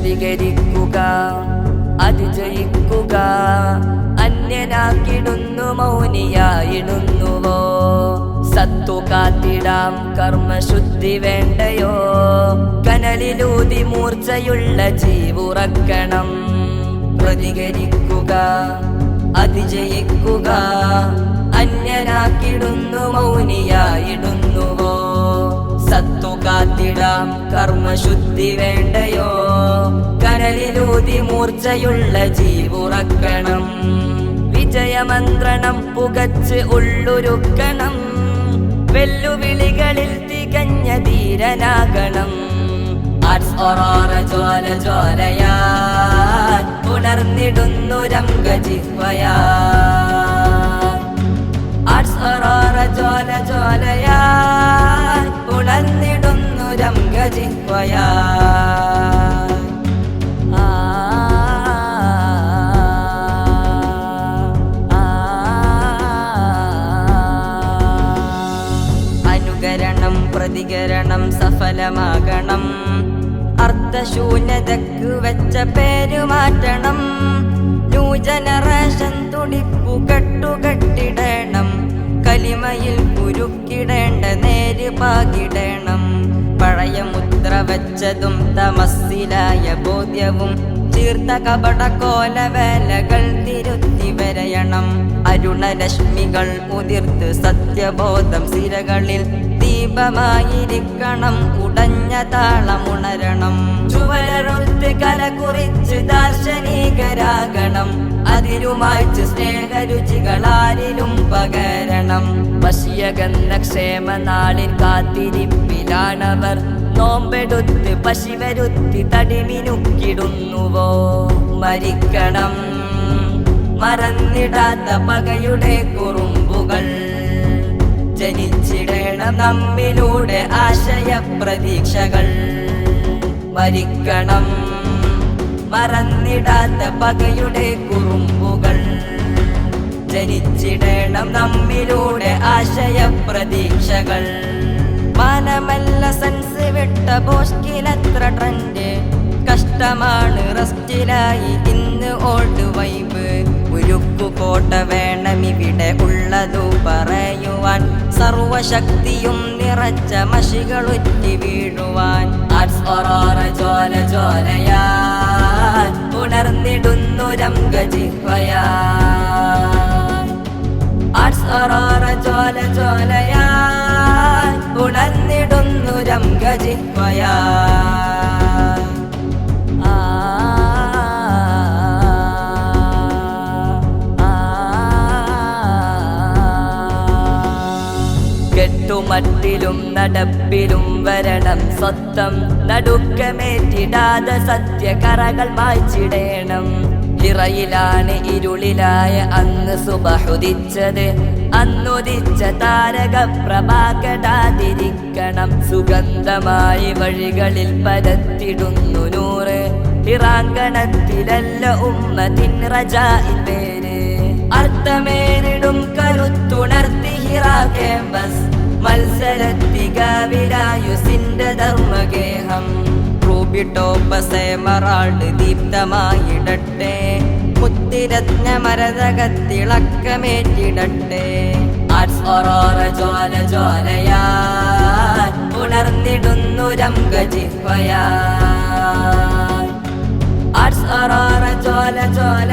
ശുദ്ധീകരിക്കുക, അതിജയിക്കുക. അന്യനാക്കിടുന്നു മൗനിയായിടുന്നുവോ? സത്തു കാത്തിടാം കർമ്മശുദ്ധി വേണ്ടയോ? കനലിലൂതി മൂർച്ചയുള്ള ജീവുറക്കണം. പ്രതികരിക്കുക, അതിജയിക്കുക. അന്യനാക്കിടുന്നു മൗനിയായിടുന്നുവോ? സത്തു കാത്തിടാം കർമ്മശുദ്ധി വേണ്ടയോ? കനലിലൂതി മൂർച്ചയുള്ള ജീവുറക്കണം. വിജയമന്ത്രണം പുകച്ച് ഉള്ളുരുക്കണം. വെല്ലുവിളികളിൽ തികഞ്ഞ ധീരനാകണം. ആർട്സ് ഒറോറ ജ്വാല ജ്വാലയാൻ ഉണർന്നിടുന്നു രംഗജിഹ്വയാ. ആർട്സ് ഒറോറ ജ്വാല ജ്വാലയാൻ ഉണർന്നിടുന്നു രംഗജിഹ്വയാ. അനുകരണം പ്രതികരണം സഫലമാകണം. അർത്ഥശൂന്യതക്ക് വെച്ച പേര് മാറ്റണം. New generation തുടിപ്പു കെട്ടുകെട്ടിടണം. കലിമയിൽ കുരുക്കിടേണ്ട നേര് പാകിടണം. പഴയ മുദ്ര വെച്ചതും തമസ്സിലായ ബോധ്യവും ചീർത്ത കപട കോലവേലകൾ തിരുത്തി വരയണം. അരുണരശ്മികൾ ഉതിർത്ത് സത്യബോധം സിരകളിൽ ദീപമായിരിക്കണം. ഉടഞ്ഞ താളമുണരണം. ചുവരറുത്ത് കലകുറിച്ച് ദാർശനികരാകണം. അതിരുമായ്ച്ച് സ്നേഹരുചികളാരിലും പകരണം. വശ്യഗന്ധക്ഷേമ നാളിൽ കാത്തിരിപ്പിലാണവർ. നോമ്പെടുത്ത് പശിവരുത്തി തടിമിനുക്കിടുന്നുവോ? മരിക്കണം മറന്നിടാത്ത പകയുടെ കുറുമ്പുകൾ. ജനിച്ചിടണം നമ്മിലൂടെ ആശയ പ്രതീക്ഷകൾ. മരിക്കണം മറന്നിടാത്ത പകയുടെ കുറുമ്പുകൾ. ജനിച്ചിടണം നമ്മിലൂടെ ആശയ പ്രതീക്ഷകൾ. മാനമല്ല സെൻസ് വിട്ട പോസ്റ്റിലത്ര ട്രെൻഡ്. കഷ്ടമാണ് റെസ്റ്റിലായി ഇന്ന് ഓൾഡ് വൈബ്. ഉരുക്കുകോട്ട വേണമിവിടെ ഉള്ളതു പറയുവാൻ. സർവശക്തിയും നിറച്ച മഷികളുറ്റി വീഴുവാൻ. ആർട്സ് ഒറോറ ജ്വാല ജ്വാലയാൻ ഉണർന്നിടുന്നു രംഗജിഹ്വയാ. ആർട്സ് ഒറോറ ജ്വാല ജ്വാലയാൻ ഉണർന്നിടുന്നു രംഗജിഹ്വയാ. കെട്ടുമട്ടിലും നടപ്പിലും വരണം സ്വത്തം. നടുക്കമേറ്റിടാതെ സത്യകറകൾ മായ്ച്ചിടേണം. ഹിറയിലാണ് ഇരുളിലായ അന്ന് സുബഹുദിച്ചത്. അന്നുദിച്ച താരക പ്രഭാകടാതിരിക്കണം. സുഗന്ധമായി വഴികളിൽ പരത്തിടുന്നു നൂറ്. ഹിറാങ്കണത്തിലല്ല ഉമ്മത്തിൻ റജാഇൻ പേര്. അർത്ഥമേറിടും കരുത്തുണർത്തി ഹിറാ ക്യാമ്പസ്. മത്സരത്തികാവിലായുസിന്റെ ധർമ്മഗേഹം. റൂബി ടോപ്പസ് എമറാൾഡ് ദീപ്തമായിടട്ടെ. മുത്തിരത്ന മരതകത്തിളക്കമേറ്റിടട്ടെ. ആർട്സ് ഒറോറ ജ്വാല ജ്വാലയാൻ ഉണർന്നിടുന്നു രംഗജിഹ്വയാ. ആർട്സ് ഒറോറ ജ്വാല ജ്വാല